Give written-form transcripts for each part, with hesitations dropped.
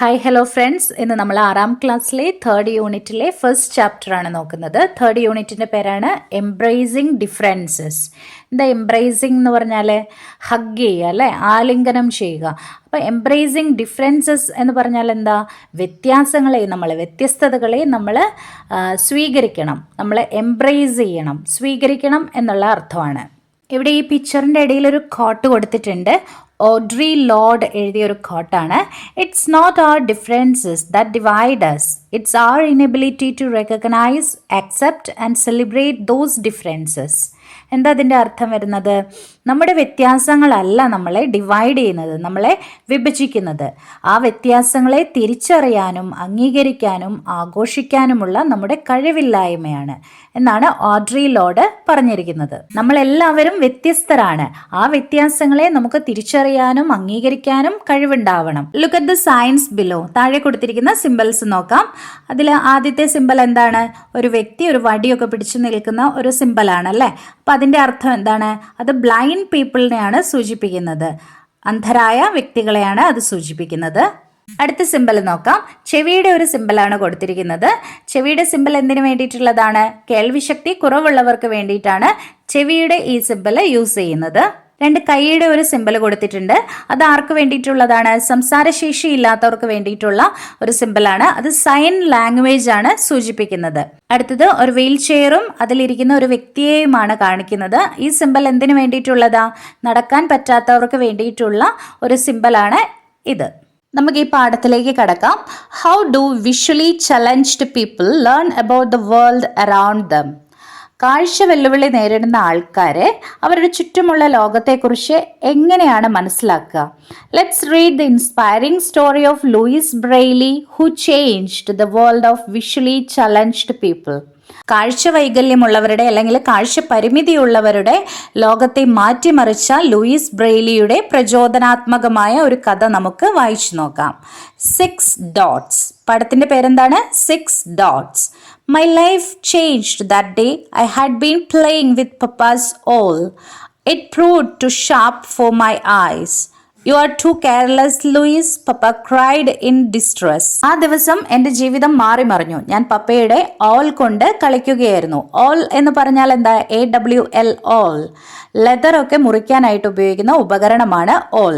Hi hello friends, ഇന്ന് നമ്മൾ 6ാം ക്ലാസ്സിലെ 3rd യൂണിറ്റിലെ ഫസ്റ്റ് ചാപ്റ്റർ ആണ് നോക്കുന്നത്. 3rd യൂണിറ്റിൻ്റെ പേരാണ് എംബ്രേസിങ് ഡിഫറൻസസ്. എന്താ എംബ്രേസിങ് എന്ന് പറഞ്ഞാൽ ഹഗ് ചെയ്യുക അല്ലേ, ആലിംഗനം ചെയ്യുക. അപ്പോൾ എംബ്രേസിങ് ഡിഫറൻസസ് എന്ന് പറഞ്ഞാൽ എന്താ, വ്യത്യസ്തതകളെ നമ്മൾ സ്വീകരിക്കണം, നമ്മൾ എംബ്രേസ് ചെയ്യണം, സ്വീകരിക്കണം എന്നുള്ള അർത്ഥമാണ്. ഇവിടെ ഈ പിക്ചറിൻ്റെ ഇടയിൽ ഒരു കോട്ട് കൊടുത്തിട്ടുണ്ട്. ഓഡ്രി ലോർഡ് എഴുതിയൊരു കോട്ടാണ്. It's not our differences that divide us, it's our inability to recognise, accept and celebrate those differences. എന്താ അതിൻ്റെ അർത്ഥം വരുന്നത്? നമ്മുടെ വ്യത്യാസങ്ങളല്ല നമ്മളെ ഡിവൈഡ് ചെയ്യുന്നത്, നമ്മളെ വിഭജിക്കുന്നത്. ആ വ്യത്യാസങ്ങളെ തിരിച്ചറിയാനും അംഗീകരിക്കാനും ആഘോഷിക്കാനുമുള്ള നമ്മുടെ കഴിവില്ലായ്മയാണ് എന്നാണ് ഓഡ്രി ലോർഡ് പറഞ്ഞിരിക്കുന്നത്. നമ്മളെല്ലാവരും വ്യത്യസ്തരാണ്. ആ വ്യത്യാസങ്ങളെ നമുക്ക് തിരിച്ചറിയാനും അംഗീകരിക്കാനും കഴിവുണ്ടാവണം. Look at the signs below. താഴെ കൊടുത്തിരിക്കുന്ന സിമ്പിൾസ് നോക്കാം. അതിൽ ആദ്യത്തെ സിമ്പിൾ എന്താണ്? ഒരു വ്യക്തി ഒരു വടിയൊക്കെ പിടിച്ചു നിൽക്കുന്ന ഒരു സിമ്പിളാണ് അല്ലേ. അപ്പം അതിൻ്റെ അർത്ഥം എന്താണ്? അത് ബ്ലൈൻഡ് പീപ്പിളിനെയാണ് സൂചിപ്പിക്കുന്നത്, അന്ധരായ വ്യക്തികളെയാണ് അത് സൂചിപ്പിക്കുന്നത്. അടുത്ത സിമ്പിൾ നോക്കാം. ചെവിയുടെ ഒരു സിമ്പിളാണ് കൊടുത്തിരിക്കുന്നത്. ചെവിയുടെ സിമ്പിൾ എന്തിനു വേണ്ടിയിട്ടുള്ളതാണ്? കേൾവിശക്തി കുറവുള്ളവർക്ക് വേണ്ടിയിട്ടാണ് ചെവിയുടെ ഈ സിമ്പിൾ യൂസ് ചെയ്യുന്നത്. 2 കൈയുടെ ഒരു സിമ്പിൾ കൊടുത്തിട്ടുണ്ട്. അത് ആർക്ക് വേണ്ടിയിട്ടുള്ളതാണ്? സംസാരശേഷി ഇല്ലാത്തവർക്ക് വേണ്ടിയിട്ടുള്ള ഒരു സിമ്പിളാണ്. അത് സൈൻ ലാംഗ്വേജ് ആണ് സൂചിപ്പിക്കുന്നത്. അടുത്തത് ഒരു വീൽ ചെയറും അതിലിരിക്കുന്ന ഒരു വ്യക്തിയെയുമാണ് കാണിക്കുന്നത്. ഈ സിമ്പിൾ എന്തിനു വേണ്ടിയിട്ടുള്ളതാ? നടക്കാൻ പറ്റാത്തവർക്ക് വേണ്ടിയിട്ടുള്ള ഒരു സിമ്പിളാണ് ഇത്. നമുക്ക് ഈ പാഠത്തിലേക്ക് കടക്കാം. How do visually challenged people learn about the world around them? കാഴ്ച വെല്ലുവിളി നേരിടുന്ന ആൾക്കാരെ അവരുടെ ചുറ്റുമുള്ള ലോകത്തെക്കുറിച്ച് എങ്ങനെയാണ് മനസ്സിലാക്കുക? Let's read the inspiring story of Louis Braille who changed the world of visually challenged people. കാഴ്ച വൈകല്യമുള്ളവരുടെ അല്ലെങ്കിൽ കാഴ്ച പരിമിതിയുള്ളവരുടെ ലോകത്തെ മാറ്റിമറിച്ച ലൂയിസ് ബ്രെയ്ലിയുടെ പ്രചോദനാത്മകമായ ഒരു കഥ നമുക്ക് വായിച്ചു നോക്കാം. 6 dots. പടത്തിന്റെ പേരെന്താണ്? 6 dots. My life changed that day. I had been playing with Papa's awl. It proved too sharp for my eyes. You are too careless, Louis, Papa cried in distress. ആ ദിവസം എൻ്റെ ജീവിതം മാറി മറിഞ്ഞു. ഞാൻ പപ്പയുടെ ഓൾ കൊണ്ട് കളിക്കുകയായിരുന്നു. ഓൾ എന്ന് പറഞ്ഞാൽ എന്താ? AWL all. ലെതറൊക്കെ മുറിക്കാനായിട്ട് ഉപയോഗിക്കുന്ന ഉപകരണമാണ് ഓൾ.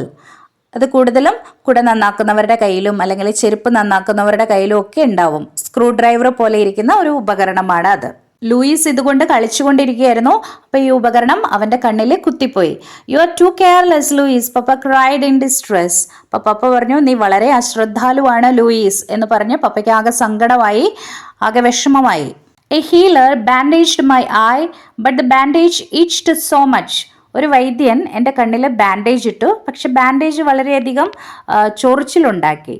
അത് കൂടുതലും കുട നന്നാക്കുന്നവരുടെ കയ്യിലും അല്ലെങ്കിൽ ചെരുപ്പ് നന്നാക്കുന്നവരുടെ കയ്യിലും ഒക്കെ ഉണ്ടാവും. സ്ക്രൂ ഡ്രൈവർ പോലെ ഇരിക്കുന്ന ഒരു ഉപകരണമാണ് അത്. ലൂയിസ് ഇതുകൊണ്ട് കളിച്ചുകൊണ്ടിരിക്കുകയായിരുന്നു. അപ്പൊ ഈ ഉപകരണം അവന്റെ കണ്ണിൽ കുത്തിപ്പോയി. You are too careless Louis, papa cried in distress. അപ്പൊ പപ്പ പറഞ്ഞു, നീ വളരെ അശ്രദ്ധാലുവാണ് ലൂയിസ് എന്ന് പറഞ്ഞ് പപ്പയ്ക്ക് ആകെ സങ്കടമായി, ആകെ വിഷമമായി. A healer bandaged my eye but the bandage itched so much. ഒരു വൈദ്യൻ എൻ്റെ കണ്ണിൽ ബാൻഡേജ് ഇട്ടു, പക്ഷെ ബാൻഡേജ് വളരെയധികം ചൊറിച്ചിലുണ്ടാക്കി.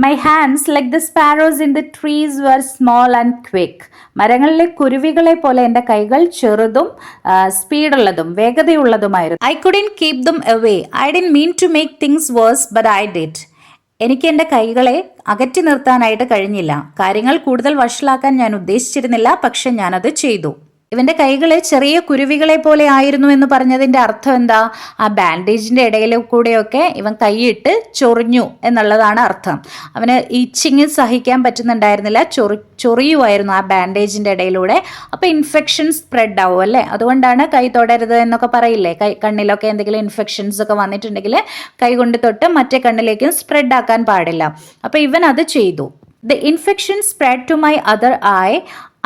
My hands like the sparrows in the trees were small and quick. മരങ്ങളിലെ കുരുവികളെ പോലെ എൻ്റെ കൈകൾ ചെറുതും സ്പീഡുള്ളതും വേഗതയുള്ളതുമായിരുന്നു. I couldn't keep them away. I didn't mean to make things worse but I did. എനിക്ക് എൻ്റെ കൈകളെ അകറ്റി നിർത്താനായിട്ട് കഴിഞ്ഞില്ല. കാര്യങ്ങൾ കൂടുതൽ വഷളാക്കാൻ ഞാൻ ഉദ്ദേശിച്ചിരുന്നില്ല, പക്ഷെ ഞാനത് ചെയ്തു. ഇവന്റെ കൈകള് ചെറിയ കുരുവികളെ പോലെ ആയിരുന്നു എന്ന് പറഞ്ഞതിന്റെ അർത്ഥം എന്താ? ആ ബാൻഡേജിന്റെ ഇടയിൽ കൂടെയൊക്കെ ഇവൻ കൈയിട്ട് ചൊറിഞ്ഞു എന്നുള്ളതാണ് അർത്ഥം. അവന് ഇച്ചിങ് സഹിക്കാൻ പറ്റുന്നുണ്ടായിരുന്നില്ല, ചൊറിയുമായിരുന്നു ആ ബാൻഡേജിന്റെ ഇടയിലൂടെ. അപ്പൊ ഇൻഫെക്ഷൻ സ്പ്രെഡ് ആവും അല്ലേ. അതുകൊണ്ടാണ് കൈ തൊടരുത് എന്നൊക്കെ പറയില്ലേ. കണ്ണിലൊക്കെ എന്തെങ്കിലും ഇൻഫെക്ഷൻസ് ഒക്കെ വന്നിട്ടുണ്ടെങ്കിൽ കൈ കൊണ്ട് തൊട്ട് മറ്റേ കണ്ണിലേക്കും സ്പ്രെഡ് ആക്കാൻ പാടില്ല. അപ്പൊ ഇവൻ അത് ചെയ്തു. The infection spread to my other eye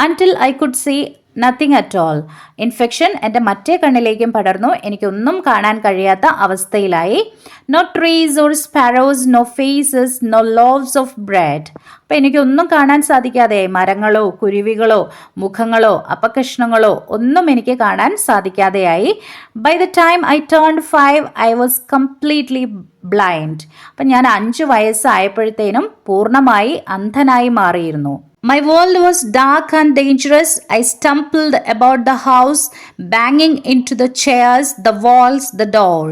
until I could see nothing at all. Infection എൻ്റെ മറ്റേ കണ്ണിലേക്കും പടർന്നു. എനിക്കൊന്നും കാണാൻ കഴിയാത്ത അവസ്ഥയിലായി. No trees or sparrows, no faces, no loaves of bread. അപ്പം എനിക്കൊന്നും കാണാൻ സാധിക്കാതെ, മരങ്ങളോ കുരുവികളോ മുഖങ്ങളോ അപ്പകഷ്ണങ്ങളോ ഒന്നും എനിക്ക് കാണാൻ സാധിക്കാതെയായി. By the time I turned 5 I was completely blind. അപ്പം ഞാൻ 5 വയസ്സായപ്പോഴത്തേനും പൂർണ്ണമായി അന്ധനായി മാറിയിരുന്നു. My world was dark and dangerous. I stumbled about the house, banging into the chairs, the walls, the door.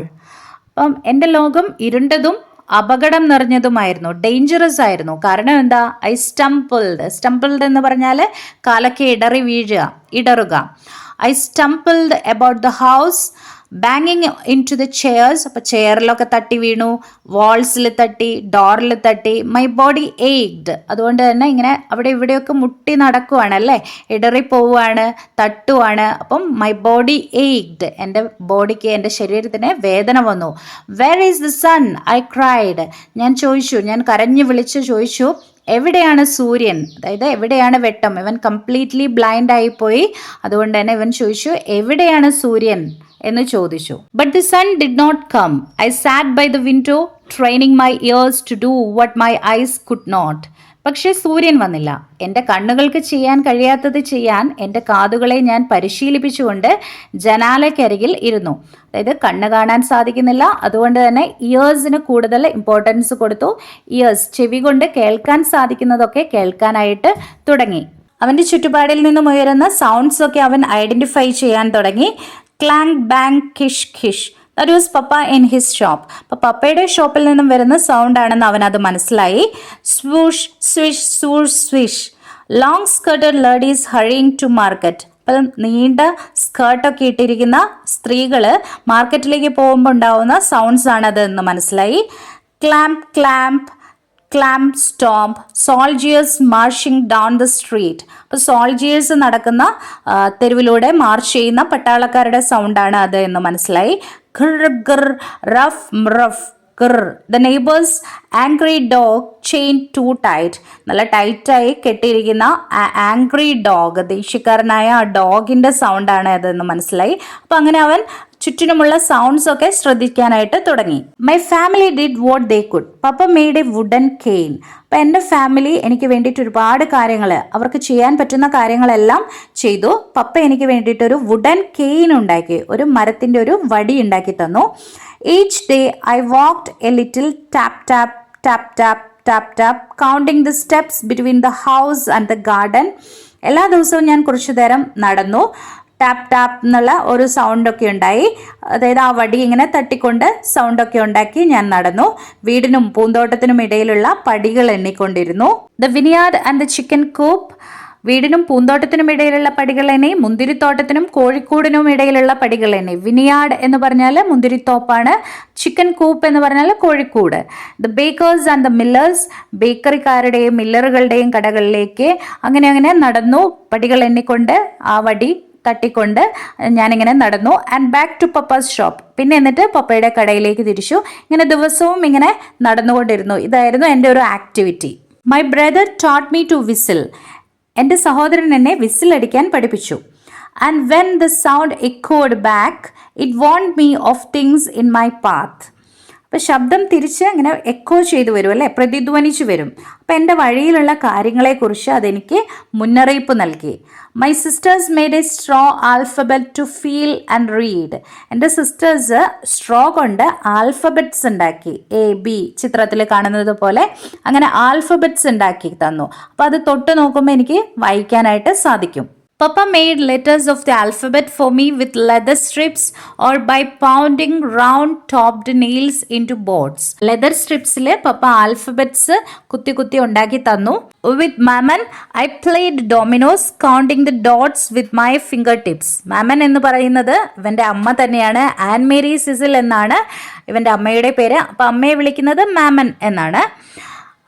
അപ്പം എൻ്റെ ലോകം ഇരുണ്ടതും അപകടം നിറഞ്ഞതുമായിരുന്നു, ഡേഞ്ചറസ് ആയിരുന്നു. കാരണം എന്താ? ഐ സ്റ്റംപിൾഡ് എന്ന് പറഞ്ഞാൽ കാലൊക്കെ ഇടറുക. I stumbled about the house. ബാങ്ങിങ് ഇൻ ടു ദ ചെയർസ്, അപ്പോൾ ചെയറിലൊക്കെ തട്ടി വീണു, വാൾസിൽ തട്ടി, ഡോറിൽ തട്ടി. മൈ ബോഡി ഏക്ഡ്, അതുകൊണ്ട് തന്നെ ഇങ്ങനെ അവിടെ ഇവിടെയൊക്കെ മുട്ടി നടക്കുവാണ് അല്ലേ, ഇടറിപ്പോവാണ്, തട്ടുവാണ്. അപ്പം മൈ ബോഡി ഏക്ഡ്, എൻ്റെ ബോഡിക്ക്, എൻ്റെ ശരീരത്തിന് വേദന വന്നു. Where is the sun, I cried, ഞാൻ ചോദിച്ചു, ഞാൻ കരഞ്ഞു വിളിച്ച് ചോദിച്ചു, എവിടെയാണ് സൂര്യൻ, അതായത് എവിടെയാണ് വെട്ടം. ഇവൻ കംപ്ലീറ്റ്ലി ബ്ലൈൻഡ് ആയിപ്പോയി, അതുകൊണ്ട് തന്നെ ഇവൻ ചോദിച്ചു എവിടെയാണ് സൂര്യൻ എന്ന് ചോദിച്ചു. But the sun did not come. I sat by the window training my ears to do what my eyes could not. പക്ഷേ സൂര്യൻ വന്നില്ല. എൻ്റെ കണ്ണുകൾക്ക് ചെയ്യാൻ കഴിയാത്തത് ചെയ്യാൻ എൻ്റെ കാതുകളെ ഞാൻ പരിശീലിപ്പിച്ചുകൊണ്ട് ജനാലയ്ക്കരികിൽ ഇരുന്നു. അതായത് കണ്ണ് കാണാൻ സാധിക്കുന്നില്ല, അതുകൊണ്ട് തന്നെ ഇയേഴ്സിന് കൂടുതൽ ഇമ്പോർട്ടൻസ് കൊടുത്തു. ഇയേഴ്സ്, ചെവി കൊണ്ട് കേൾക്കാൻ സാധിക്കുന്നതൊക്കെ കേൾക്കാനായിട്ട് തുടങ്ങി. അവൻ്റെ ചുറ്റുപാടിൽ നിന്നും ഉയരുന്ന സൗണ്ട്സ് ഒക്കെ അവൻ ഐഡൻറ്റിഫൈ ചെയ്യാൻ തുടങ്ങി. Clang, bang, kish, kish. That was papa in his shop. അപ്പോൾ പപ്പയുടെ ഷോപ്പിൽ നിന്നും വരുന്ന സൗണ്ട് ആണെന്ന് അവനത് മനസ്സിലായി. Swoosh, swish, swoosh, swish. Long skirted ladies hurrying to market. അപ്പം നീണ്ട സ്കേർട്ടൊക്കെ ഇട്ടിരിക്കുന്ന സ്ത്രീകൾ മാർക്കറ്റിലേക്ക് പോകുമ്പോൾ ഉണ്ടാവുന്ന സൗണ്ട്സ് ആണത് എന്ന് മനസ്സിലായി. Clomp, clomp, clomp, stomp. Soldiers marching down the street. അപ്പോൾ സോൾജിയേഴ്സ് നടക്കുന്ന തെരുവിലൂടെ മാർച്ച് ചെയ്യുന്ന പട്ടാളക്കാരുടെ സൗണ്ടാണ് അത് എന്ന് മനസ്സിലായി. Grr, grr, ruff, ruff, grr. The neighbour's angry dog chain too tight. നല്ല ടൈറ്റായി കെട്ടിയിരിക്കുന്ന ആംഗ്രി ഡോഗ്, ദേഷ്യക്കാരനായ ആ ഡോഗിൻ്റെ സൗണ്ടാണ് അതെന്ന് മനസ്സിലായി. അപ്പം അങ്ങനെ അവൻ ചുറ്റിനുമുള്ള സൗണ്ട്സ് ഒക്കെ ശ്രദ്ധിക്കാനായിട്ട് തുടങ്ങി. My family did what they could. Papa made a wooden cane. അപ്പം എൻ്റെ ഫാമിലി എനിക്ക് വേണ്ടിയിട്ട് ഒരുപാട് കാര്യങ്ങൾ, അവർക്ക് ചെയ്യാൻ പറ്റുന്ന കാര്യങ്ങളെല്ലാം ചെയ്തു. പപ്പ എനിക്ക് വേണ്ടിയിട്ടൊരു വുഡൻ കെയിൻ ഉണ്ടാക്കി, ഒരു മരത്തിൻ്റെ ഒരു വടി ഉണ്ടാക്കി തന്നു. Each day I walked A little, tap tap tap tap tap tap, counting the steps between the house and the garden. എല്ലാ ദിവസവും ഞാൻ കുറച്ചു നേരം നടന്നു. ടാപ്പ് ടാപ്പ് എന്നുള്ള ഒരു സൗണ്ടൊക്കെ ഉണ്ടായി, അതായത് ആ വടി ഇങ്ങനെ തട്ടിക്കൊണ്ട് സൗണ്ടൊക്കെ ഉണ്ടാക്കി ഞാൻ നടന്നു. വീടിനും പൂന്തോട്ടത്തിനും ഇടയിലുള്ള പടികൾ എണ്ണിക്കൊണ്ടിരുന്നു. The vineyard and the chicken coop. വീടിനും പൂന്തോട്ടത്തിനും ഇടയിലുള്ള പടികൾ എണ്ണി, മുന്തിരിത്തോട്ടത്തിനും കോഴിക്കൂടിനും ഇടയിലുള്ള പടികൾ എണ്ണി. വിനിയാർഡ് എന്ന് പറഞ്ഞാൽ മുന്തിരിത്തോപ്പാണ്, ചിക്കൻ കൂപ്പ് എന്ന് പറഞ്ഞാൽ കോഴിക്കൂട്. The bakers and the millers. ബേക്കറിക്കാരുടെയും മില്ലറുകളുടെയും കടകളിലേക്ക് അങ്ങനെ അങ്ങനെ നടന്നു, പടികൾ എണ്ണിക്കൊണ്ട് ആ വടി തട്ടിക്കൊണ്ട് ഞാനിങ്ങനെ നടന്നു. And back to papa's shop. പിന്നെ എന്നിട്ട് പപ്പയുടെ കടയിലേക്ക് തിരിച്ചു. ഇങ്ങനെ ദിവസവും ഇങ്ങനെ നടന്നുകൊണ്ടിരുന്നു. ഇതായിരുന്നു എൻ്റെ ഒരു activity. My brother taught me to whistle. എൻ്റെ സഹോദരൻ എന്നെ വിസിലടിക്കാൻ പഠിപ്പിച്ചു. And when the sound echoed back it warned me of things in my path. അപ്പോൾ ശബ്ദം തിരിച്ച് ഇങ്ങനെ എക്കോ ചെയ്തു വരും അല്ലേ, പ്രതിധ്വനിച്ചു വരും. അപ്പോൾ എൻ്റെ വഴിയിലുള്ള കാര്യങ്ങളെക്കുറിച്ച് അതെനിക്ക് മുന്നറിയിപ്പ് നൽകി. My sisters made a straw alphabet to feel and read. എൻ്റെ സിസ്റ്റേഴ്സ് സ്ട്രോ കൊണ്ട് ആൽഫബറ്റ്സ് ഉണ്ടാക്കി, എ ബി ചിത്രത്തിൽ കാണുന്നത് പോലെ അങ്ങനെ ആൽഫബറ്റ്സ് ഉണ്ടാക്കി തന്നു. അപ്പോൾ അത് തൊട്ട് നോക്കുമ്പോൾ എനിക്ക് വായിക്കാനായിട്ട് സാധിക്കും. Papa made letters of the alphabet for me with leather strips or by pounding round-topped nails into boards. Leather strips'il Papa alphabets കുത്തി കുത്തി ഉണ്ടാക്കി തന്നു. With Mammon, I played dominoes, counting the dots with my fingertips. Mammon എന്ന് പറയുന്നത് ഇവൻ്റെ അമ്മ തന്നെയാണ്. An Mary സിസിൽ എന്നാണ് ഇവൻ്റെ അമ്മയുടെ പേര്. അപ്പം അമ്മയെ വിളിക്കുന്നത് മാമൻ എന്നാണ്.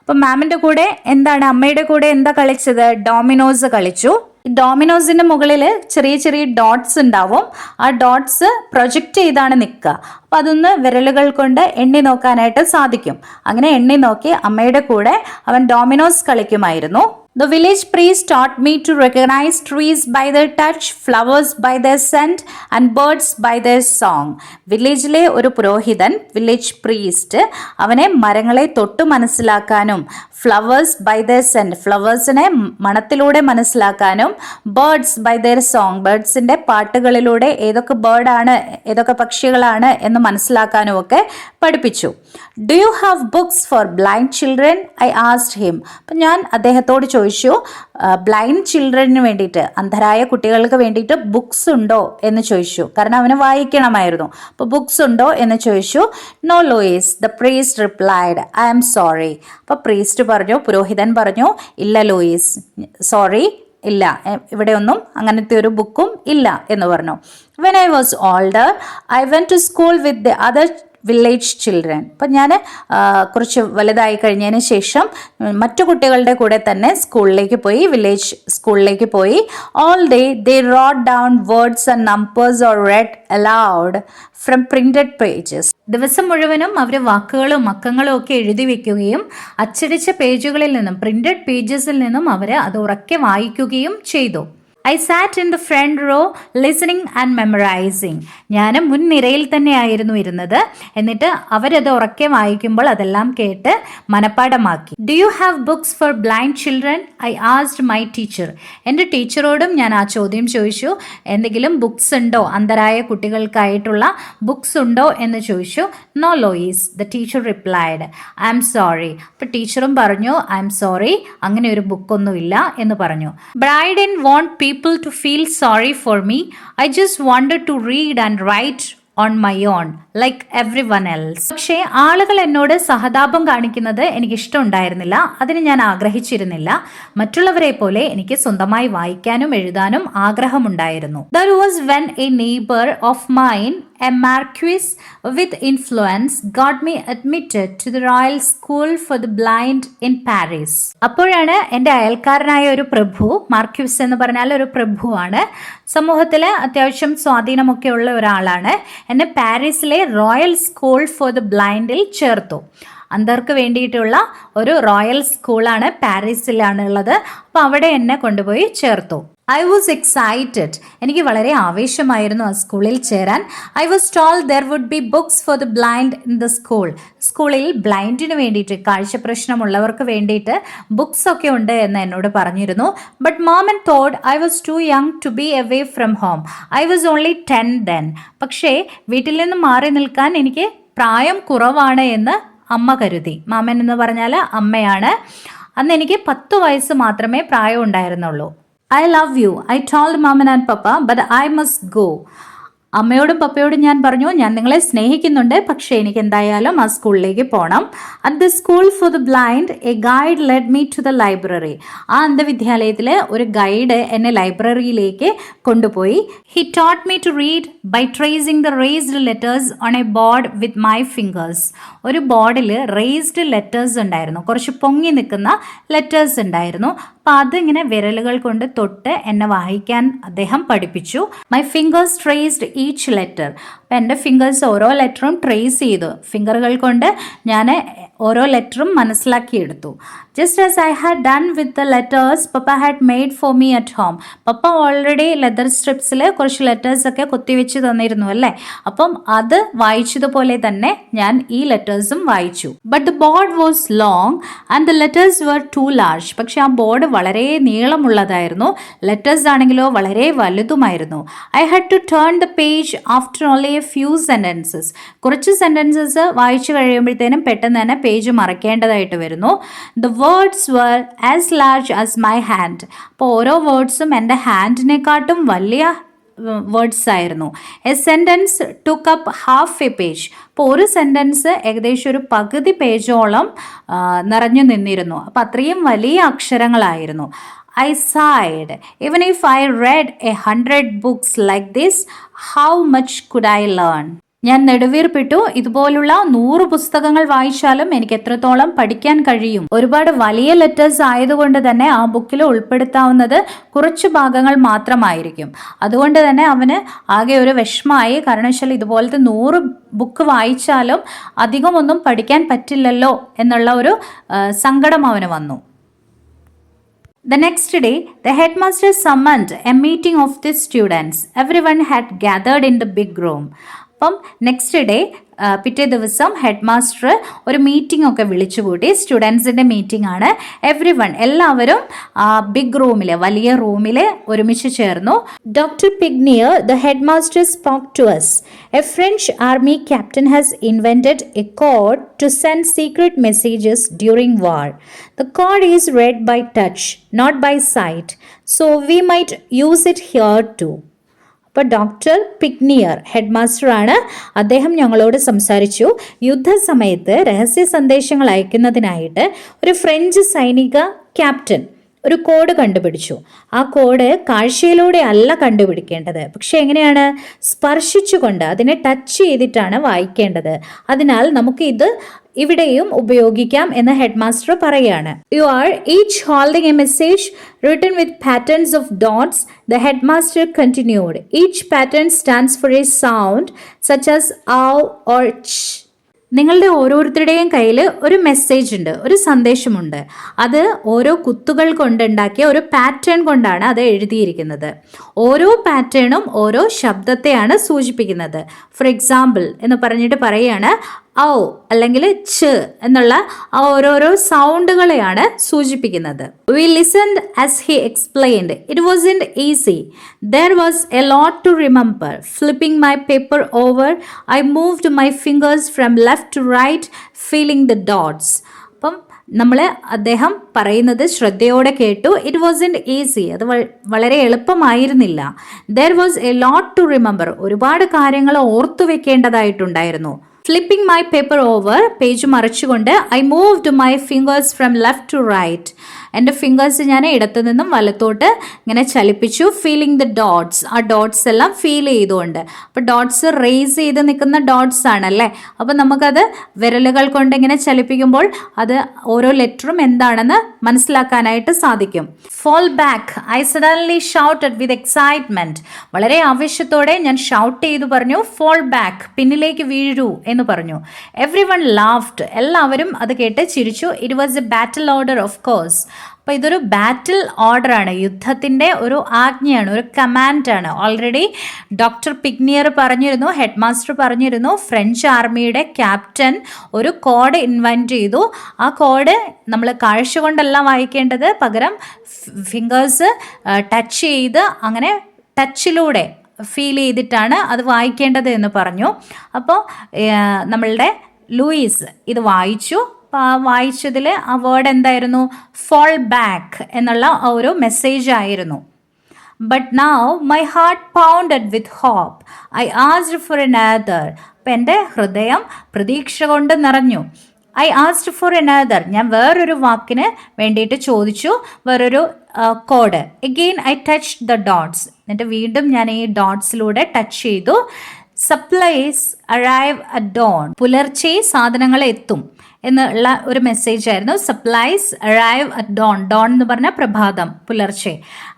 അപ്പം മാമൻ്റെ കൂടെ എന്താണ്, അമ്മയുടെ കൂടെ എന്താ കളിച്ചത്? ഡോമിനോസ് കളിച്ചു. ഡോമിനോസിൻ്റെ മുകളിൽ ചെറിയ ചെറിയ ഡോട്ട്സ് ഉണ്ടാവും. ആ ഡോട്ട്സ് പ്രൊജക്റ്റ് ചെയ്താണ് നിൽക്കുക. അപ്പം അതൊന്ന് വിരലുകൾ കൊണ്ട് എണ്ണി നോക്കാനായിട്ട് സാധിക്കും. അങ്ങനെ എണ്ണി നോക്കി അമ്മയുടെ കൂടെ അവൻ ഡോമിനോസ് കളിക്കുമായിരുന്നു. The village priest taught me to recognize trees by their touch, flowers by their scent and birds by their song. വില്ലേജിലെ ഒരു പുരോഹിതൻ, വില്ലേജ് പ്രീസ്റ്റ്, അവനെ മരങ്ങളെ തൊട്ട് മനസ്സിലാക്കാനും ഫ്ലവേഴ്സ് ബൈ ദെയർ സെൻറ്റ്, ഫ്ലവേഴ്സിനെ മണത്തിലൂടെ മനസ്സിലാക്കാനും ബേർഡ്സ് ബൈ ദെയർ സോങ്, ബേർഡ്സിൻ്റെ പാട്ടുകളിലൂടെ ഏതൊക്കെ ബേർഡാണ് ഏതൊക്കെ പക്ഷികളാണ് എന്ന് മനസ്സിലാക്കാനും ഒക്കെ പഠിപ്പിച്ചു. Do you have books four blind children? I asked him. അപ്പം ഞാൻ അദ്ദേഹത്തോട് ചോദിച്ചു, ബ്ലൈൻഡ് ചിൽഡ്രന് വേണ്ടിയിട്ട്, അന്ധരായ കുട്ടികൾക്ക് വേണ്ടിയിട്ട് ബുക്സ് ഉണ്ടോ എന്ന് ചോദിച്ചു. കാരണം അവന് വായിക്കണമായിരുന്നു. അപ്പോൾ ബുക്സ് ഉണ്ടോ എന്ന് ചോദിച്ചു. No Louis, the priest replied, I am sorry. അപ്പോൾ പ്രീസ്റ്റ് പറഞ്ഞു, പുരോഹിതൻ പറഞ്ഞു, ഇല്ല ലൂയിസ്, സോറി, ഇല്ല, ഇവിടെയൊന്നും അങ്ങനത്തെ ഒരു ബുക്കും ഇല്ല എന്ന് പറഞ്ഞു. When I was older I went to school with the other village children. അപ്പം ഞാൻ കുറച്ച് വലുതായി കഴിഞ്ഞതിന് ശേഷം മറ്റു കുട്ടികളുടെ കൂടെ തന്നെ സ്കൂളിലേക്ക് പോയി, വില്ലേജ് സ്കൂളിലേക്ക് പോയി. All day they wrote down words and numbers or read aloud from printed pages. ദിവസം മുഴുവനും അവർ വാക്കുകളും അക്കങ്ങളും ഒക്കെ എഴുതി വെക്കുകയും അച്ചടിച്ച പേജുകളിൽ നിന്നും, പ്രിന്റഡ് പേജസിൽ നിന്നും അവർ അത് ഉറക്കെ വായിക്കുകയും ചെയ്തു. I sat in the front row listening and memorizing. ഞാൻ മുൻനിരയിൽ തന്നെയായിരുന്നു ഇരുന്നത്. എന്നിട്ട് അവരത് ഉറക്കെ വായിക്കുമ്പോൾ അതെല്ലാം കേട്ട് മനപ്പാഠമാക്കി. Do you have books for blind children? I asked my teacher. എൻ്റെ ടീച്ചറോടും ഞാൻ ആ ചോദ്യം ചോദിച്ചു. എന്തെങ്കിലും ബുക്സ് ഉണ്ടോ, അന്ധരായ കുട്ടികൾക്കായിട്ടുള്ള ബുക്സ് ഉണ്ടോ എന്ന് ചോദിച്ചു. No, Lois, the teacher replied. I am sorry. അപ്പോൾ ടീച്ചറും പറഞ്ഞു I am sorry, അങ്ങനെ ഒരു ബുക്കൊന്നുമില്ല എന്ന് പറഞ്ഞു. But I didn't want people to feel sorry for me. I just wanted to read and write on my own like everyone else. പക്ഷേ ആളുകൾ എന്നോട് സഹതാപം കാണിക്കുന്നത് എനിക്ക് ഇഷ്ടമുണ്ടായിരുന്നില്ല, അതിന് ഞാൻ ആഗ്രഹിച്ചിരുന്നില്ല. മറ്റുള്ളവരെ പോലെ എനിക്ക് സ്വന്തമായി വായിക്കാനും എഴുതാനും ആഗ്രഹമുണ്ടായിരുന്നു. That was when a neighbor of mine, a marquis with influence, got me admitted to the Royal School for the Blind in Paris. അപ്പോഴാണ് എൻ്റെ അയൽക്കാരനായ ഒരു പ്രഭു, മാർക്യൂസ് എന്ന് പറഞ്ഞാൽ ഒരു പ്രഭുവാണ്, സമൂഹത്തിൽ അത്യാവശ്യം സ്വാധീനമൊക്കെ ഉള്ള ഒരാളാണ്, എന്നെ പാരീസിലെ റോയൽ സ്കൂൾ ഫോർ ദ ബ്ലൈൻഡിൽ ചേർത്തു. അന്ധർക്ക് വേണ്ടിയിട്ടുള്ള ഒരു റോയൽ സ്കൂളാണ്, പാരീസിലാണ് ഉള്ളത്. അപ്പോൾ അവിടെ എന്നെ കൊണ്ടുപോയി ചേർത്തു. I was excited. എനിക്ക് വളരെ ആവേശമായിരുന്നു ആ സ്കൂളിൽ ചേരാൻ. I was told there would be books for the blind in the school. സ്കൂളിൽ ബ്ലൈൻഡിന് വേണ്ടിയിട്ട്, കാഴ്ച പ്രശ്നമുള്ളവർക്ക് വേണ്ടിയിട്ട് ബുക്സ് ഒക്കെ ഉണ്ട് എന്ന് എന്നോട് പറഞ്ഞിരുന്നു. But mom and thought I was too young to be away from home. I was only 10 then. പക്ഷേ വീട്ടിൽ നിന്ന് മാറി നിൽക്കാൻ എനിക്ക് പ്രായം കുറവാണ് എന്ന് അമ്മ കരുതി. മാമൻ എന്ന് പറഞ്ഞാൽ അമ്മയാണ്. അന്ന് എനിക്ക് 10 വയസ്സ് മാത്രമേ പ്രായം ഉണ്ടായിരുന്നുള്ളൂ. I love you. I told mom and papa, but I must go. അമ്മയോടും പപ്പയോടും ഞാൻ പറഞ്ഞു, ഞാൻ നിങ്ങളെ സ്നേഹിക്കുന്നുണ്ട്, പക്ഷേ എനിക്ക് എന്തായാലും ആ സ്കൂളിലേക്ക് പോകണം. At the school for the blind a guide led me to the library. ആ അന്ധവിദ്യാലയത്തിൽ ഒരു ഗൈഡ് എന്നെ ലൈബ്രറിയിലേക്ക് കൊണ്ടുപോയി. He taught me to read by tracing the raised letters on a board with my fingers. ഒരു ബോർഡിൽ റേസ്ഡ് ലെറ്റേഴ്സ് ഉണ്ടായിരുന്നു, കുറച്ച് പൊങ്ങി നിൽക്കുന്ന ലെറ്റേഴ്സ് ഉണ്ടായിരുന്നു. അപ്പോൾ അതിങ്ങനെ വിരലുകൾ കൊണ്ട് തൊട്ട് എന്നെ വായിക്കാൻ അദ്ദേഹം പഠിപ്പിച്ചു. My fingers traced each letter. അപ്പം എൻ്റെ ഫിംഗേഴ്സ് ഓരോ ലെറ്ററും ട്രേസ് ചെയ്തു. ഫിംഗറുകൾ കൊണ്ട് ഞാൻ ഓരോ ലെറ്ററും മനസ്സിലാക്കിയെടുത്തു. Just as I had done with the letters papa had made for me at home. പപ്പ ഓൾറെഡി ലെതർ സ്ട്രിപ്സിൽ കുറച്ച് ലെറ്റേഴ്സൊക്കെ കൊത്തിവെച്ച് തന്നിരുന്നു അല്ലേ. അപ്പം അത് വായിച്ചതുപോലെ തന്നെ ഞാൻ ഈ ലെറ്റേഴ്സും വായിച്ചു. But the board was long and the letters were too large. പക്ഷെ ആ ബോർഡ് വളരെ നീളമുള്ളതായിരുന്നു, ലെറ്റേഴ്സ് ആണെങ്കിലോ വളരെ വലുതുമായിരുന്നു. I had to turn the page after only a few sentences. കുറച്ച് സെൻറ്റൻസസ് വായിച്ചു കഴിയുമ്പോഴത്തേനും പെട്ടെന്ന് തന്നെ പേജ് മറക്കേണ്ടതായിട്ട് വരുന്നു. The words were as large as my hand. അപ്പോൾ ഓരോ വേർഡ്സും എൻ്റെ ഹാൻഡിനെക്കാട്ടും വലിയ വേർഡ്സ് ആയിരുന്നു. A sentence took up half a page. അപ്പോൾ ഒരു സെൻറ്റൻസ് ഏകദേശം ഒരു പകുതി പേജോളം നിറഞ്ഞു നിന്നിരുന്നു. അപ്പോൾ അത്രയും വലിയ അക്ഷരങ്ങളായിരുന്നു. I sighed. Even if I read 100 books like this, how much could I learn? ഞാൻ നെടുവീർപ്പിട്ടു. ഇതുപോലുള്ള 100 പുസ്തകങ്ങൾ വായിച്ചാലും എനിക്ക് എത്രത്തോളം പഠിക്കാൻ കഴിയും. ഒരുപാട് വലിയ ലെറ്റേഴ്സ് ആയതുകൊണ്ട് തന്നെ ആ ബുക്കിൽ ഉൾപ്പെടുത്താവുന്നത് കുറച്ച് ഭാഗങ്ങൾ മാത്രമായിരിക്കും. അതുകൊണ്ട് തന്നെ അവന് ആകെ ഒരു വിഷമമായി. കാരണം വെച്ചാൽ ഇതുപോലത്തെ 100 ബുക്ക് വായിച്ചാലും അധികമൊന്നും പഠിക്കാൻ പറ്റില്ലല്ലോ എന്നുള്ള ഒരു സങ്കടം അവന് വന്നു. The next day, the headmaster summoned a meeting of the students. Everyone had gathered in the big room. അപ്പം നെക്സ്റ്റ് ഡേ, പിറ്റേ ദിവസം ഹെഡ് മാസ്റ്റർ ഒരു മീറ്റിംഗ് ഒക്കെ വിളിച്ചു കൂട്ടി. സ്റ്റുഡൻസിൻ്റെ മീറ്റിംഗ് ആണ്. എവ്രി വൺ, എല്ലാവരും ബിഗ് റൂമിൽ, വലിയ റൂമിൽ ഒരുമിച്ച് ചേർന്നു. Doctor Pignier, the head master spoke to us. A French army captain has invented a code to send secret messages during war. The code is read by touch, not by sight. So we might use it here too. അപ്പോൾ doctor പിഗ്നിയർ head മാസ്റ്ററാണ്. അദ്ദേഹം ഞങ്ങളോട് സംസാരിച്ചു. യുദ്ധസമയത്ത് രഹസ്യ സന്ദേശങ്ങൾ അയക്കുന്നതിനായിട്ട് ഒരു French സൈനിക captain ഒരു code കണ്ടുപിടിച്ചു. ആ കോഡ് കാഴ്ചയിലൂടെ അല്ല കണ്ടുപിടിക്കേണ്ടത്, പക്ഷെ എങ്ങനെയാണ്? സ്പർശിച്ചുകൊണ്ട്, അതിനെ ടച്ച് ചെയ്തിട്ടാണ് വായിക്കേണ്ടത്. അതിനാൽ നമുക്ക് ഇത് ഇവിടെയും ഉപയോഗിക്കാം എന്ന് ഹെഡ് മാസ്റ്റർ പറയാണ്. You are each holding A message written with patterns of dots. The head master continued. Each pattern stands for A sound such as ഔ ഓർ ച്ച്. നിങ്ങളുടെ ഓരോരുത്തരുടെയും കയ്യിൽ ഒരു മെസ്സേജ് ഉണ്ട്, ഒരു സന്ദേശമുണ്ട്. അത് ഓരോ കുത്തുകൾ കൊണ്ടുണ്ടാക്കിയ ഒരു പാറ്റേൺ കൊണ്ടാണ് അത് എഴുതിയിരിക്കുന്നത്. ഓരോ പാറ്റേണും ഓരോ ശബ്ദത്തെയാണ് സൂചിപ്പിക്കുന്നത്. ഫോർ എക്സാമ്പിൾ എന്ന് പറഞ്ഞിട്ട് പറയുകയാണ് ഔ അല്ലെങ്കിൽ ച്ച് എന്നുള്ള ആ ഓരോരോ സൗണ്ടുകളെയാണ് സൂചിപ്പിക്കുന്നത്. We listened as he explained. It wasn't easy. There was a lot to remember. Flipping my paper over, I moved my fingers from left to right, feeling the dots. അപ്പം നമ്മൾ അദ്ദേഹം പറയുന്നത് ശ്രദ്ധയോടെ കേട്ടു. It wasn't easy. അത് വളരെ എളുപ്പമായിരുന്നില്ല. There was a lot to remember. ഒരുപാട് കാര്യങ്ങൾ ഓർത്തു വെക്കേണ്ടതായിട്ടുണ്ടായിരുന്നു. Flipping my paper over, page മറിച്ചുകൊണ്ട്, I moved my fingers from left to right. എൻ്റെ ഫിംഗേഴ്സ് ഞാൻ ഇടത്തു നിന്നും വലത്തോട്ട് ഇങ്ങനെ ചലിപ്പിച്ചു. ഫീലിംഗ് ദ ഡോട്ട്സ്, ആ ഡോട്ട്സ് എല്ലാം ഫീൽ ചെയ്തുകൊണ്ട്. അപ്പോൾ ഡോട്ട്സ് റേസ് ചെയ്ത് നിൽക്കുന്ന ഡോട്ട്സ് ആണല്ലേ. അപ്പോൾ നമുക്കത് വിരലുകൾ കൊണ്ട് ഇങ്ങനെ ചലിപ്പിക്കുമ്പോൾ അത് ഓരോ ലെറ്ററും എന്താണെന്ന് മനസ്സിലാക്കാനായിട്ട് സാധിക്കും. Fall back, I suddenly shouted with excitement. വളരെ ആവേശത്തോടെ ഞാൻ ഷൗട്ട് ചെയ്തു പറഞ്ഞു, ഫോൾ ബാക്ക്, പിന്നിലേക്ക് വീഴൂ എന്ന് പറഞ്ഞു. എവ്രി വൺ ലാഫ്ഡ്, എല്ലാവരും അത് കേട്ട് ചിരിച്ചു. It was A battle order of course. അപ്പോൾ ഇതൊരു ബാറ്റിൽ ഓർഡറാണ്, യുദ്ധത്തിൻ്റെ ഒരു ആജ്ഞയാണ്, ഒരു കമാൻഡാണ്. ഓൾറെഡി ഡോക്ടർ പിഗ്നിയർ പറഞ്ഞിരുന്നു, ഹെഡ് മാസ്റ്റർ പറഞ്ഞിരുന്നു, ഫ്രഞ്ച് ആർമിയുടെ ക്യാപ്റ്റൻ ഒരു കോഡ് ഇൻവെൻറ്റ് ചെയ്തു. ആ കോഡ് നമ്മൾ കാഴ്ച കൊണ്ടല്ല വായിക്കേണ്ടത്, പകരം ഫിംഗേഴ്സ് ടച്ച് ചെയ്ത്, അങ്ങനെ ടച്ചിലൂടെ ഫീൽ ചെയ്തിട്ടാണ് അത് വായിക്കേണ്ടത് എന്ന് പറഞ്ഞു. അപ്പോൾ നമ്മളുടെ ലൂയിസ് ഇത് വായിച്ചു. വായിച്ചതിൽ ആ വേർഡ് എന്തായിരുന്നു? ഫോൾ ബാക്ക് എന്നുള്ള ഒരു മെസ്സേജ് ആയിരുന്നു. But now my heart pounded with hope. I asked for another. അപ്പം എൻ്റെ ഹൃദയം പ്രതീക്ഷ കൊണ്ട് നിറഞ്ഞു. ഐ ആസ്ക്ഡ് ഫോർ അനദർ, ഞാൻ വേറൊരു വാക്കിന് വേണ്ടിയിട്ട് ചോദിച്ചു, വേറൊരു code. Again I touch the dots. എന്നിട്ട് വീണ്ടും ഞാൻ ഈ ഡോട്ട്സിലൂടെ ടച്ച് ചെയ്തു. Supplies arrive at dawn. പുലർച്ചെ സാധനങ്ങൾ എത്തും എന്നുള്ള ഒരു മെസ്സേജ് ആയിരുന്നു. Supplies arrive at dawn. Dawn എന്ന് പറഞ്ഞാൽ പ്രഭാതം, പുലർച്ചെ.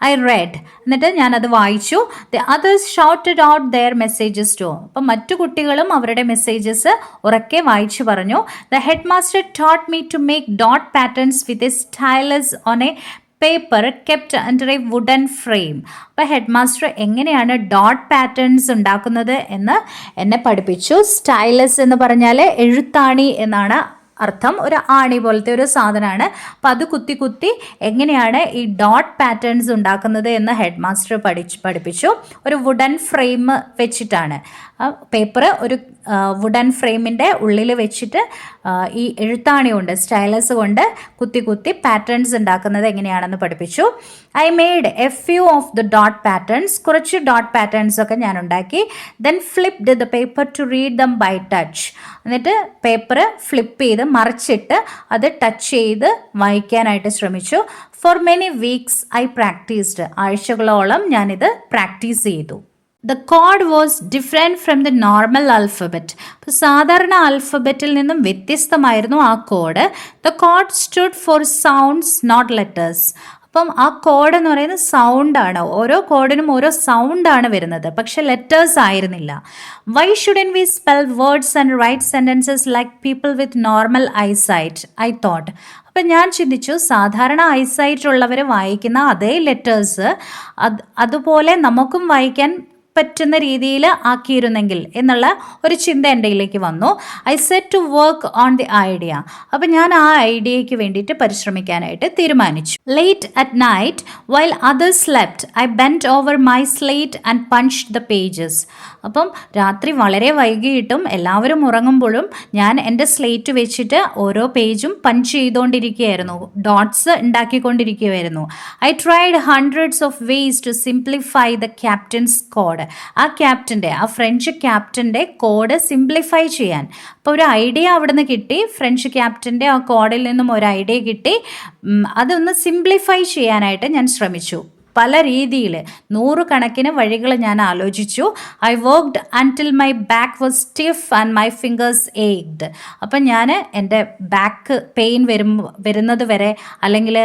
I read. എന്നിട്ട് ഞാനത് വായിച്ചു. The others shouted out their messages too. അപ്പം മറ്റു കുട്ടികളും അവരുടെ മെസ്സേജസ് ഉറക്കെ വായിച്ചു പറഞ്ഞു. The head master taught me to make dot patterns with a stylus on A paper kept under a wooden frame. അപ്പോൾ ഹെഡ് മാസ്റ്റർ എങ്ങനെയാണ് ഡോട്ട് പാറ്റേൺസ് ഉണ്ടാക്കുന്നത് എന്ന് എന്നെ പഠിപ്പിച്ചു. സ്റ്റൈലസ് എന്ന് പറഞ്ഞാൽ എഴുത്താണി എന്നാണ് അർത്ഥം. ഒരു ആണി പോലത്തെ ഒരു സാധനമാണ്. അപ്പം അത് കുത്തി കുത്തി എങ്ങനെയാണ് ഈ ഡോട്ട് പാറ്റേൺസ് ഉണ്ടാക്കുന്നത് എന്ന് ഹെഡ് മാസ്റ്റർ പഠിപ്പിച്ചു. ഒരു വുഡൻ ഫ്രെയിം വെച്ചിട്ടാണ്. പേപ്പർ ഒരു വുഡൻ ഫ്രെയിമിൻ്റെ ഉള്ളിൽ വെച്ചിട്ട് ഈ എഴുത്താണി കൊണ്ട്, സ്റ്റൈലസ് കൊണ്ട് കുത്തി കുത്തി പാറ്റേൺസ് ഉണ്ടാക്കുന്നത് എങ്ങനെയാണെന്ന് പഠിപ്പിച്ചു. I made a few of the dot patterns. കുറച്ച് ഡോട്ട് പാറ്റേൺസ് ഒക്കെ ഞാൻ ഉണ്ടാക്കി. Then flipped the paper to read them by touch. എന്നിട്ട് പേപ്പർ ഫ്ലിപ്പ് ചെയ്ത് മറിച്ചിട്ട് അത് ടച്ച് ചെയ്ത് വായിക്കാനായിട്ട് ശ്രമിച്ചു. For many weeks I practised. ആഴ്ചകളോളം ഞാനിത് പ്രാക്ടീസ് ചെയ്തു. The code was different from the normal alphabet. അപ്പോൾ സാധാരണ ആൽഫബറ്റിൽ നിന്നും വ്യത്യസ്തമായിരുന്നു ആ code. The code stood for sounds not letters. അപ്പം ആ കോഡ് എന്ന് പറയുന്നത് സൗണ്ടാണ്. ഓരോ കോഡിനും ഓരോ സൗണ്ടാണ് വരുന്നത്, പക്ഷെ ലെറ്റേഴ്സ് ആയിരുന്നില്ല. Why shouldn't we spell words and write sentences like people with normal eyesight, I thought. അപ്പം ഞാൻ ചിന്തിച്ചു, സാധാരണ ഐസൈറ്റ് ഉള്ളവർ വായിക്കുന്ന അതേ ലെറ്റേഴ്സ് അതുപോലെ നമുക്കും വായിക്കാൻ പറ്റുന്ന രീതിയിൽ ആക്കിയിരുന്നെങ്കിൽ എന്നുള്ള ഒരു ചിന്ത എൻ്റെ ഇതിലേക്ക് വന്നു. I set to work on the idea. അപ്പം ഞാൻ ആ ഐഡിയയ്ക്ക് വേണ്ടിയിട്ട് പരിശ്രമിക്കാനായിട്ട് തീരുമാനിച്ചു. Late at night while others slept I bent over my slate and punched the pages. അപ്പം രാത്രി വളരെ വൈകിയിട്ടും എല്ലാവരും ഉറങ്ങുമ്പോഴും ഞാൻ എൻ്റെ സ്ലേറ്റ് വെച്ചിട്ട് ഓരോ പേജും പഞ്ച് ചെയ്തുകൊണ്ടിരിക്കുകയായിരുന്നു, ഡോട്ട്സ് ഉണ്ടാക്കിക്കൊണ്ടിരിക്കുകയായിരുന്നു. I tried hundreds of ways to simplify the captain's code. Code, ആ ഫ്രഞ്ച് ക്യാപ്റ്റൻ്റെ കോഡ് സിംപ്ലിഫൈ ചെയ്യാൻ. അപ്പോൾ ഒരു ഐഡിയ അവിടുന്ന് കിട്ടി, ഫ്രഞ്ച് ക്യാപ്റ്റൻ്റെ ആ കോഡിൽ നിന്നും ഒരു ഐഡിയ കിട്ടി. അതൊന്ന് സിംപ്ലിഫൈ ചെയ്യാനായിട്ട് ഞാൻ ശ്രമിച്ചു. പല രീതിയിൽ 100 കണക്കിന് വഴികൾ ഞാൻ ആലോചിച്ചു. I worked until my back was stiff and my fingers ached. അപ്പം ഞാൻ എൻ്റെ ബാക്ക് പെയിൻ വരുന്നത് വരെ, അല്ലെങ്കിൽ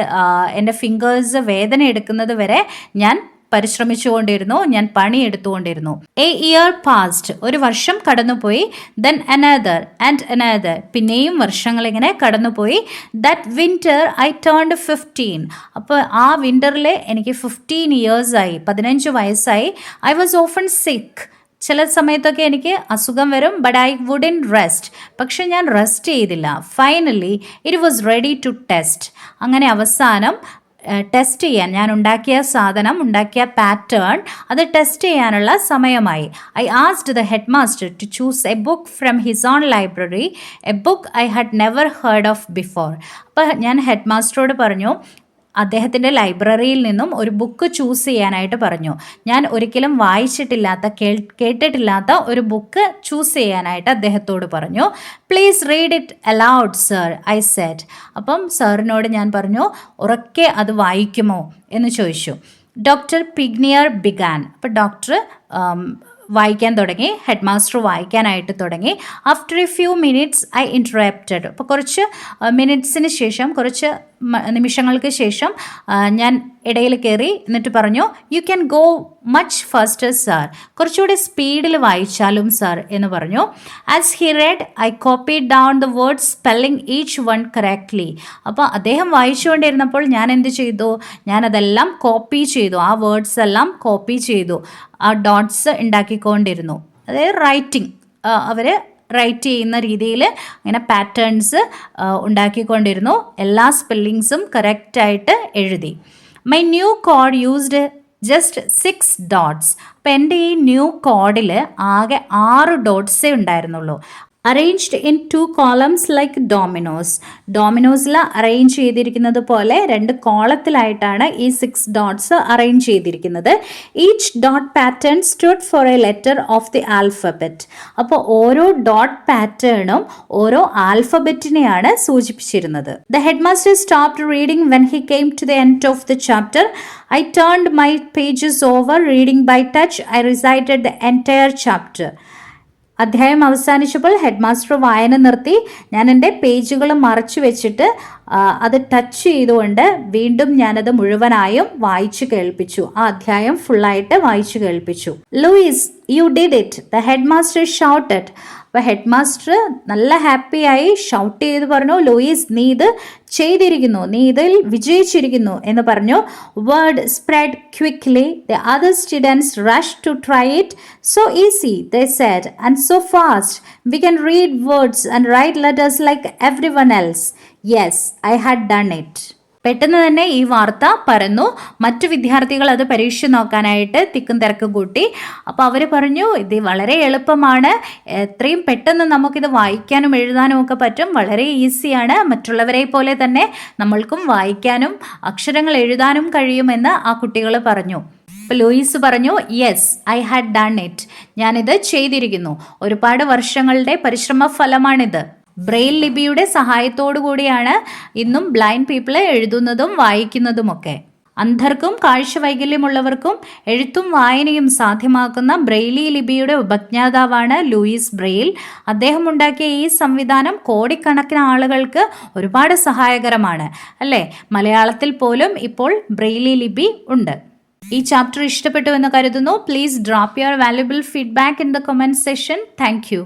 എൻ്റെ ഫിംഗേഴ്സ് വേദന എടുക്കുന്നത് വരെ ഞാൻ പരിശ്രമിച്ചുകൊണ്ടിരുന്നു, ഞാൻ പണിയെടുത്തുകൊണ്ടിരുന്നു. എ ഇയർ പാസ്റ്റ്, ഒരു വർഷം കടന്നുപോയി. ദെൻ അനദർ ആൻഡ് അനദർ, പിന്നെയും വർഷങ്ങളിങ്ങനെ കടന്നുപോയി. That winter I turned 15. അപ്പോൾ ആ വിൻ്ററിൽ എനിക്ക് 15 ഇയേഴ്സായി, 15 വയസ്സായി. ഐ വാസ് ഓഫൺ സിക്ക്, ചില സമയത്തൊക്കെ എനിക്ക് അസുഖം വരും. ബട്ട് ഐ വുഡൻ റെസ്റ്റ്, പക്ഷെ ഞാൻ റെസ്റ്റ് ചെയ്തില്ല. Finally it was ready to test. അങ്ങനെ അവസാനം ടെസ്റ്റ് ചെയ്യാൻ, ഞാൻ ഉണ്ടാക്കിയ പാറ്റേൺ അത് ടെസ്റ്റ് ചെയ്യാനുള്ള സമയമായി. I asked the head master to choose a book from his own library, a book I had never heard of before. അപ്പോൾ ഞാൻ ഹെഡ് മാസ്റ്ററോട് പറഞ്ഞു, അദ്ദേഹത്തിൻ്റെ ലൈബ്രറിയിൽ നിന്നും ഒരു ബുക്ക് ചൂസ് ചെയ്യാനായിട്ട് പറഞ്ഞു. ഞാൻ ഒരിക്കലും കേട്ടിട്ടില്ലാത്ത ഒരു ബുക്ക് ചൂസ് ചെയ്യാനായിട്ട് അദ്ദേഹത്തോട് പറഞ്ഞു. Please read it aloud sir, I said. അപ്പം സാറിനോട് ഞാൻ പറഞ്ഞു, ഉറക്കെ അത് വായിക്കുമോ എന്ന് ചോദിച്ചു. Doctor Pignier began. അപ്പോൾ ഡോക്ടർ വായിക്കാൻ തുടങ്ങി, ഹെഡ് മാസ്റ്റർ വായിക്കാനായിട്ട് തുടങ്ങി. After a few minutes I interrupted. അപ്പോൾ കുറച്ച് മിനിറ്റ്സിന് ശേഷം, കുറച്ച് നിമിഷങ്ങൾക്ക് ശേഷം ഞാൻ ഇടയിൽ കയറി, എന്നിട്ട് പറഞ്ഞു, you can go much faster sir, കുറച്ചുകൂടി സ്പീഡിൽ വായിച്ചാലും സാർ എന്ന് പറഞ്ഞു. As he read I copied down the words spelling each one correctly. അപ്പോൾ അദ്ദേഹം വായിച്ചുകൊണ്ടിരുന്നപ്പോൾ ഞാൻ എന്ത് ചെയ്തു, ഞാനതെല്ലാം കോപ്പി ചെയ്തു, ആ വേർഡ്സ് എല്ലാം കോപ്പി ചെയ്തു, ആ ഡോട്ട്സ് ഉണ്ടാക്കിക്കൊണ്ടിരുന്നു. അതായത് റൈറ്റിംഗ്, അവർ റൈറ്റ് ചെയ്യുന്ന രീതിയിൽ അങ്ങനെ പാറ്റേൺസ് ഉണ്ടാക്കിക്കൊണ്ടിരുന്നു. എല്ലാ സ്പെല്ലിങ്സും കറക്റ്റായിട്ട് എഴുതി. My new code used just 6 dots. അപ്പം എൻ്റെ ഈ ന്യൂ കോഡിൽ ആകെ 6 ഡോട്ട്സേ ഉണ്ടായിരുന്നുള്ളൂ. അറേഞ്ച്ഡ് ഇൻ 2 columns ലൈക്ക് ഡോമിനോസിൽ അറേഞ്ച് ചെയ്തിരിക്കുന്നത് പോലെ 2 കോളത്തിലായിട്ടാണ് ഈ 6 dots അറേഞ്ച് ചെയ്തിരിക്കുന്നത്. Each dot pattern stood for a letter of the alphabet. അപ്പോൾ ഓരോ ഡോട്ട് പാറ്റേണും ഓരോ ആൽഫബറ്റിനെയാണ് സൂചിപ്പിച്ചിരുന്നത്. The head master stopped reading when he came to the end of the chapter. I turned my pages over, reading by touch. I recited the entire chapter. അധ്യായം അവസാനിച്ചപ്പോൾ head master വായന നിർത്തി. ഞാൻ എൻ്റെ പേജുകൾ മറച്ചു വെച്ചിട്ട് അത് ടച്ച് ചെയ്തുകൊണ്ട് വീണ്ടും ഞാനത് മുഴുവനായും വായിച്ചു കേൾപ്പിച്ചു. ആ അധ്യായം ഫുള്ളായിട്ട് വായിച്ചു കേൾപ്പിച്ചു. Louis, you did it, the head master shouted. അപ്പോൾ ഹെഡ് മാസ്റ്റർ നല്ല ഹാപ്പിയായി ഷൗട്ട് ചെയ്ത് പറഞ്ഞു, ലൂയിസ്, നീ ഇത് ചെയ്തിരിക്കുന്നു, നീ ഇതിൽ വിജയിച്ചിരിക്കുന്നു എന്ന് പറഞ്ഞു. Word spread quickly. The other students rush to try it. So easy, they said, and so fast. We can read words and write letters like everyone else. Yes, I had done it. പെട്ടെന്ന് തന്നെ ഈ വാർത്ത പരന്നു. മറ്റു വിദ്യാർത്ഥികൾ അത് പരീക്ഷ നോക്കാനായിട്ട് തിക്കും തിരക്കും കൂട്ടി. അപ്പോൾ അവർ പറഞ്ഞു, ഇത് വളരെ എളുപ്പമാണ്, എത്രയും പെട്ടെന്ന് നമുക്കിത് വായിക്കാനും എഴുതാനും ഒക്കെ പറ്റും, വളരെ ഈസിയാണ്, മറ്റുള്ളവരെ പോലെ തന്നെ നമ്മൾക്കും വായിക്കാനും അക്ഷരങ്ങൾ എഴുതാനും കഴിയുമെന്ന് ആ കുട്ടികൾ പറഞ്ഞു. അപ്പോൾ ലൂയിസ് പറഞ്ഞു, yes, I had done it, ഞാനിത് ചെയ്തിരിക്കുന്നു, ഒരുപാട് വർഷങ്ങളുടെ പരിശ്രമ ഫലമാണിത്. ബ്രെയിൽ ലിപിയുടെ സഹായത്തോടു കൂടിയാണ് ഇന്നും ബ്ലൈൻഡ് പീപ്പിളെ എഴുതുന്നതും വായിക്കുന്നതുമൊക്കെ. അന്ധർക്കും കാഴ്ചവൈകല്യമുള്ളവർക്കും എഴുത്തും വായനയും സാധ്യമാക്കുന്ന ബ്രെയിലി ലിപിയുടെ ഉപജ്ഞാതാവാണ് ലൂയിസ് ബ്രെയിൽ. അദ്ദേഹം ഉണ്ടാക്കിയ ഈ സംവിധാനം കോടിക്കണക്കിന് ആളുകൾക്ക് ഒരുപാട് സഹായകരമാണ്, അല്ലേ? മലയാളത്തിൽ പോലും ഇപ്പോൾ ബ്രെയിലി ലിപി ഉണ്ട്. ഈ ചാപ്റ്റർ ഇഷ്ടപ്പെട്ടു എന്ന് കരുതുന്നു. Please drop your valuable feedback in the comment section. Thank you.